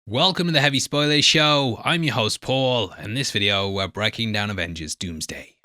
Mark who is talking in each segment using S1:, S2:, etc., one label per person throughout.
S1: Welcome to the Heavy Spoilers Show. I'm your host Paul. In this video, we're breaking down Avengers Doomsday.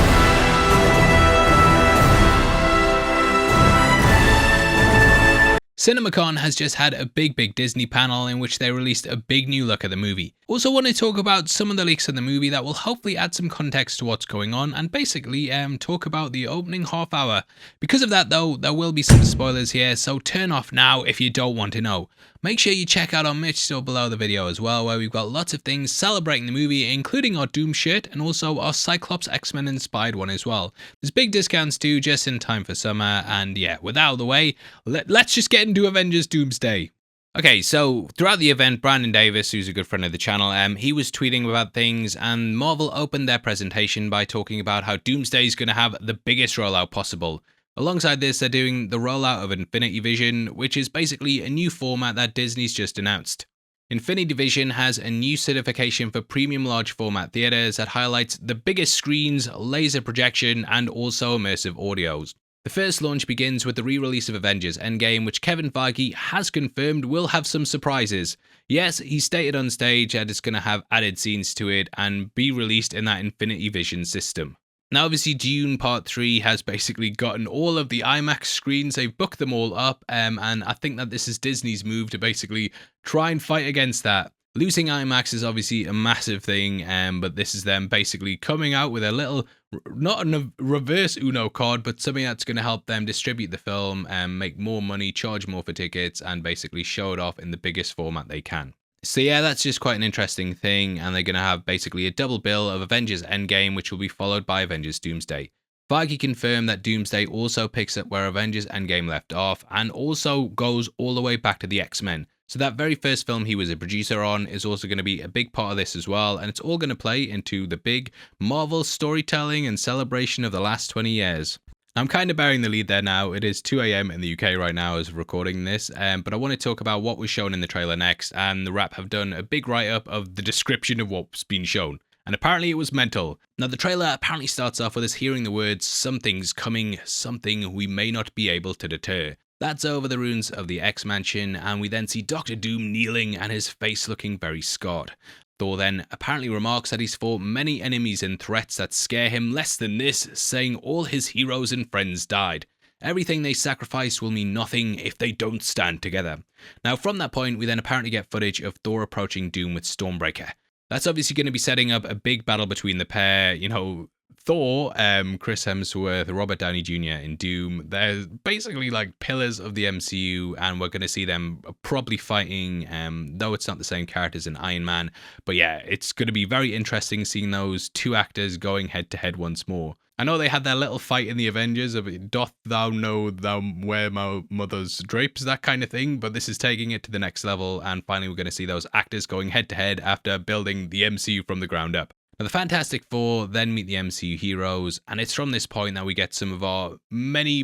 S1: CinemaCon has just had a big Disney panel in which they released a big new look at the movie. Also want to talk about some of the leaks of the movie that will hopefully add some context to what's going on and basically talk about the opening half hour. Because of that though, there will be some spoilers here, so turn off now if you don't want to know. Make sure you check out our merch store below the video as well, where we've got lots of things celebrating the movie, including our Doom shirt and also our Cyclops X-Men inspired one as well. There's big discounts too, just in time for summer, and yeah, with that out of the way, let's just get into Avengers Doomsday. Okay, so throughout the event, Brandon Davis, who's a good friend of the channel, he was tweeting about things, and Marvel opened their presentation by talking about how Doomsday is going to have the biggest rollout possible. Alongside this, they're doing the rollout of Infinity Vision, which is basically a new format that Disney's just announced. Infinity Vision has a new certification for premium large format theaters that highlights the biggest screens, laser projection, and also immersive audios. The first launch begins with the re-release of Avengers Endgame, which Kevin Feige has confirmed will have some surprises. Yes, he stated on stage that it's going to have added scenes to it and be released in that Infinity Vision system. Now obviously Dune Part 3 has basically gotten all of the IMAX screens, they've booked them all up, and I think that this is Disney's move to basically try and fight against that. Losing IMAX is obviously a massive thing, but this is them basically coming out with a little, not a reverse Uno card, but something that's going to help them distribute the film and make more money, charge more for tickets, and basically show it off in the biggest format they can. So yeah, that's just quite an interesting thing, and they're going to have basically a double bill of Avengers Endgame, which will be followed by Avengers Doomsday. Feige confirmed that Doomsday also picks up where Avengers Endgame left off, and also goes all the way back to the X-Men. So that very first film he was a producer on is also going to be a big part of this as well, and it's all going to play into the big Marvel storytelling and celebration of the last 20 years. I'm kind of bearing the lead there now. It is 2 a.m. in the UK right now as of recording this, but I want to talk about what was shown in the trailer next, and the Wrap have done a big write-up of the description of what's been shown. And apparently it was mental. Now the trailer apparently starts off with us hearing the words, "Something's coming, something we may not be able to deter." That's over the ruins of the X-Mansion, and we then see Doctor Doom kneeling and his face looking very scarred. Thor then apparently remarks that he's fought many enemies and threats that scare him less than this, saying all his heroes and friends died. Everything they sacrificed will mean nothing if they don't stand together. Now from that point, we then apparently get footage of Thor approaching Doom with Stormbreaker. That's obviously going to be setting up a big battle between the pair. You know, Thor, Chris Hemsworth, Robert Downey Jr. in Doom, they're basically like pillars of the MCU, and we're going to see them probably fighting, though it's not the same characters in Iron Man. But yeah, it's going to be very interesting seeing those two actors going head to head once more. I know they had their little fight in the Avengers of "doth thou know thou wear my mother's drapes," that kind of thing, but this is taking it to the next level, and finally we're going to see those actors going head to head after building the MCU from the ground up. Now, the Fantastic Four then meet the MCU heroes, and it's from this point that we get some of our many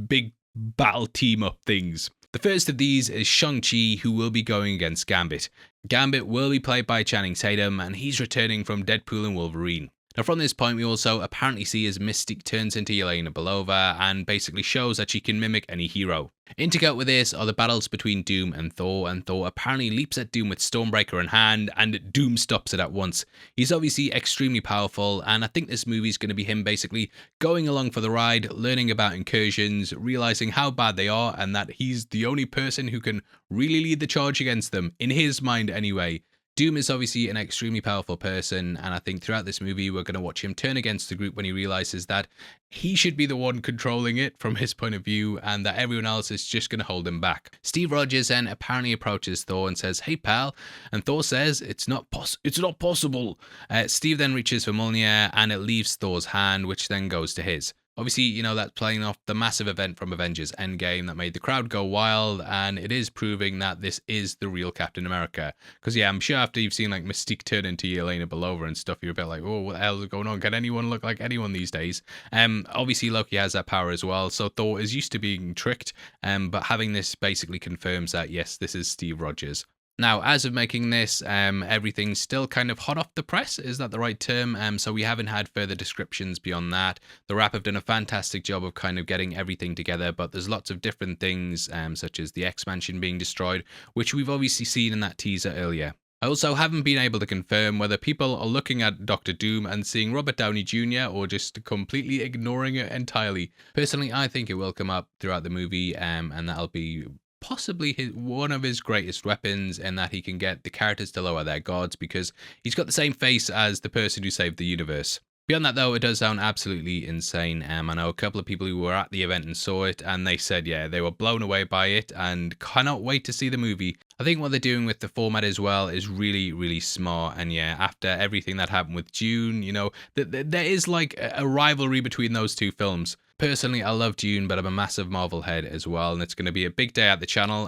S1: big battle team-up things. The first of these is Shang-Chi, who will be going against Gambit. Gambit will be played by Channing Tatum, and he's returning from Deadpool and Wolverine. Now from this point we also apparently see as Mystique turns into Yelena Belova and basically shows that she can mimic any hero. Integrate with this are the battles between Doom and Thor apparently leaps at Doom with Stormbreaker in hand, and Doom stops it at once. He's obviously extremely powerful, and I think this movie is going to be him basically going along for the ride, learning about incursions, realizing how bad they are, and that he's the only person who can really lead the charge against them, in his mind anyway. Doom is obviously an extremely powerful person, and I think throughout this movie we're going to watch him turn against the group when he realizes that he should be the one controlling it from his point of view, and that everyone else is just going to hold him back. Steve Rogers then apparently approaches Thor and says, "Hey pal," and Thor says, it's not possible. Steve then reaches for Mjolnir, and it leaves Thor's hand, which then goes to his. Obviously, you know, that's playing off the massive event from Avengers Endgame that made the crowd go wild, and it is proving that this is the real Captain America. Because yeah, I'm sure after you've seen like Mystique turn into Yelena Belova and stuff, you're a bit like, oh, what the hell is going on? Can anyone look like anyone these days? Obviously Loki has that power as well, so Thor is used to being tricked, but having this basically confirms that yes, this is Steve Rogers. Now, as of making this, everything's still kind of hot off the press. Is that the right term? So we haven't had further descriptions beyond that. The Wrap have done a fantastic job of kind of getting everything together, but there's lots of different things, such as the X-Mansion being destroyed, which we've obviously seen in that teaser earlier. I also haven't been able to confirm whether people are looking at Doctor Doom and seeing Robert Downey Jr. or just completely ignoring it entirely. Personally, I think it will come up throughout the movie, and that'll be possibly one of his greatest weapons, in that he can get the characters to lower their guards because he's got the same face as the person who saved the universe. Beyond that, though, it does sound absolutely insane. I know a couple of people who were at the event and saw it, and they said, yeah, they were blown away by it and cannot wait to see the movie. I think what they're doing with the format as well is really, really smart. And yeah, after everything that happened with Dune, there is like a rivalry between those two films. Personally, I love Dune, but I'm a massive Marvel head as well, and it's going to be a big day at the channel.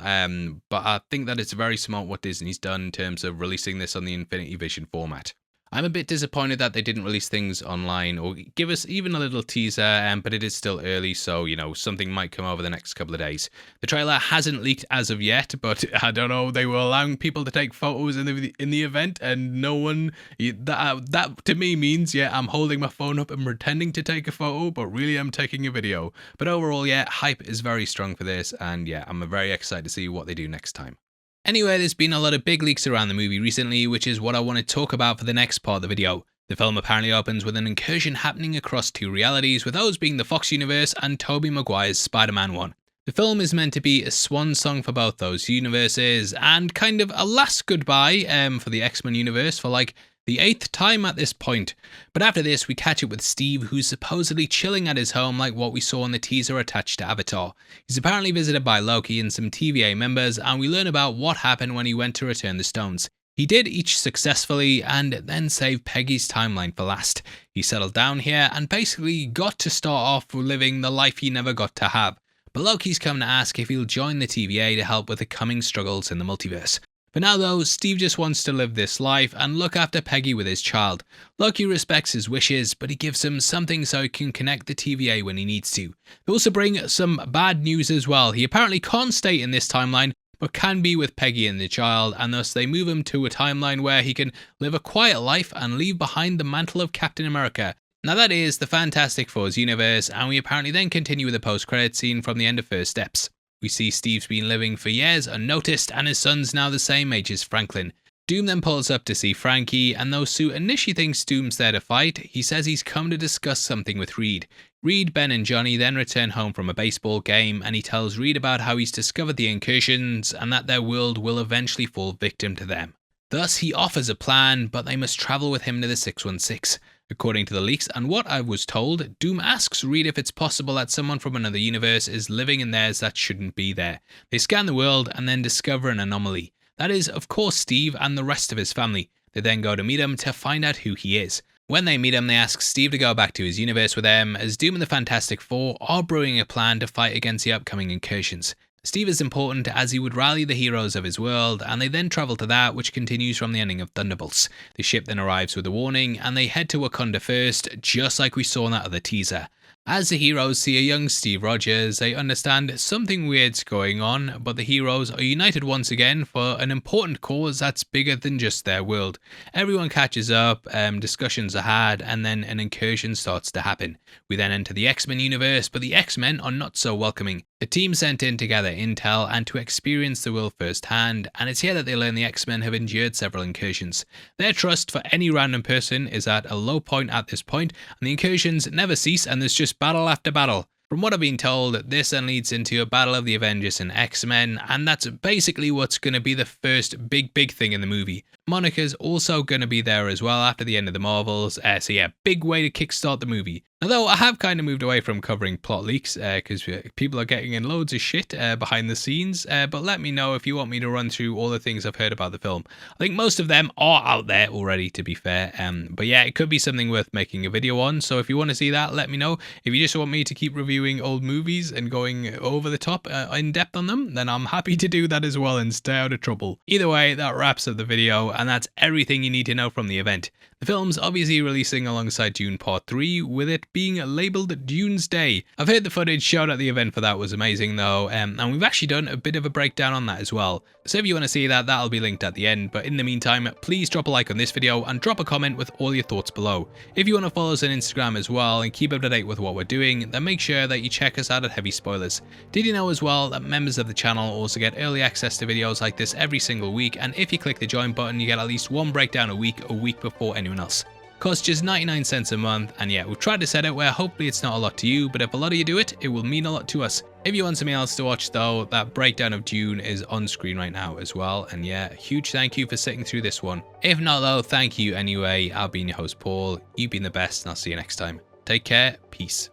S1: But I think that it's very smart what Disney's done in terms of releasing this on the Infinity Vision format. I'm a bit disappointed that they didn't release things online or give us even a little teaser, but it is still early, so, something might come over the next couple of days. The trailer hasn't leaked as of yet, but I don't know, they were allowing people to take photos in the event, and no one, that to me means, yeah, I'm holding my phone up and pretending to take a photo, but really I'm taking a video. But overall, yeah, hype is very strong for this, and yeah, I'm very excited to see what they do next time. Anyway, there's been a lot of big leaks around the movie recently, which is what I want to talk about for the next part of the video. The film apparently opens with an incursion happening across two realities, with those being the Fox universe and Tobey Maguire's Spider-Man 1. The film is meant to be a swan song for both those universes, and kind of a last goodbye for the X-Men universe for like the 8th time at this point. But after this, we catch up with Steve, who's supposedly chilling at his home like what we saw in the teaser attached to Avatar. He's apparently visited by Loki and some TVA members, and we learn about what happened when he went to return the stones. He did each successfully and then saved Peggy's timeline for last. He settled down here and basically got to start off living the life he never got to have. But Loki's come to ask if he'll join the TVA to help with the coming struggles in the multiverse. For now though, Steve just wants to live this life and look after Peggy with his child. Loki respects his wishes, but he gives him something so he can connect the TVA when he needs to. They also bring some bad news as well. He apparently can't stay in this timeline, but can be with Peggy and the child, and thus they move him to a timeline where he can live a quiet life and leave behind the mantle of Captain America. Now that is the Fantastic Four's universe, and we apparently then continue with a post-credit scene from the end of First Steps. We see Steve's been living for years unnoticed, and his son's now the same age as Franklin. Doom then pulls up to see Frankie, and though Sue initially thinks Doom's there to fight, he says he's come to discuss something with Reed. Reed, Ben and Johnny then return home from a baseball game, and he tells Reed about how he's discovered the incursions and that their world will eventually fall victim to them. Thus, he offers a plan, but they must travel with him to the 616. According to the leaks and what I was told, Doom asks Reed if it's possible that someone from another universe is living in theirs that shouldn't be there. They scan the world and then discover an anomaly. That is, of course, Steve and the rest of his family. They then go to meet him to find out who he is. When they meet him, they ask Steve to go back to his universe with them, as Doom and the Fantastic Four are brewing a plan to fight against the upcoming incursions. Steve is important as he would rally the heroes of his world, and they then travel to that, which continues from the ending of Thunderbolts. The ship then arrives with a warning, and they head to Wakanda first, just like we saw in that other teaser. As the heroes see a young Steve Rogers, they understand something weird's going on, but the heroes are united once again for an important cause that's bigger than just their world. Everyone catches up, discussions are had, and then an incursion starts to happen. We then enter the X-Men universe, but the X-Men are not so welcoming. The team sent in to gather intel and to experience the world firsthand, and it's here that they learn the X-Men have endured several incursions. Their trust for any random person is at a low point at this point, and the incursions never cease, and there's just battle after battle. From what I've been told, this then leads into a battle of the Avengers and X-Men, and that's basically what's going to be the first big thing in the movie. Monica's also going to be there as well after the end of the Marvels, so yeah, big way to kickstart the movie. Although I have kind of moved away from covering plot leaks, because people are getting in loads of shit behind the scenes, but let me know if you want me to run through all the things I've heard about the film. I think most of them are out there already, to be fair, but yeah, it could be something worth making a video on, so if you want to see that, let me know. If you just want me to keep reviewing old movies and going over the top in depth on them, then I'm happy to do that as well and stay out of trouble. Either way, that wraps up the video, and that's everything you need to know from the event. The film's obviously releasing alongside Dune Part 3, with it being labelled Doomsday. I've heard the footage showed at the event for that was amazing though, and we've actually done a bit of a breakdown on that as well. So if you want to see that, that'll be linked at the end, but in the meantime, please drop a like on this video and drop a comment with all your thoughts below. If you want to follow us on Instagram as well and keep up to date with what we're doing, then make sure that you check us out at Heavy Spoilers. Did you know as well that members of the channel also get early access to videos like this every single week, and if you click the join button, you get at least one breakdown a week before anyone else. Costs just 99 cents a month, and yeah, we've tried to set it where hopefully it's not a lot to you, but if a lot of you do it, it will mean a lot to us. If you want something else to watch though, that breakdown of Dune is on screen right now as well, and yeah, huge thank you for sitting through this one. If not though, thank you anyway. I've been your host Paul, you've been the best, and I'll see you next time. Take care, peace.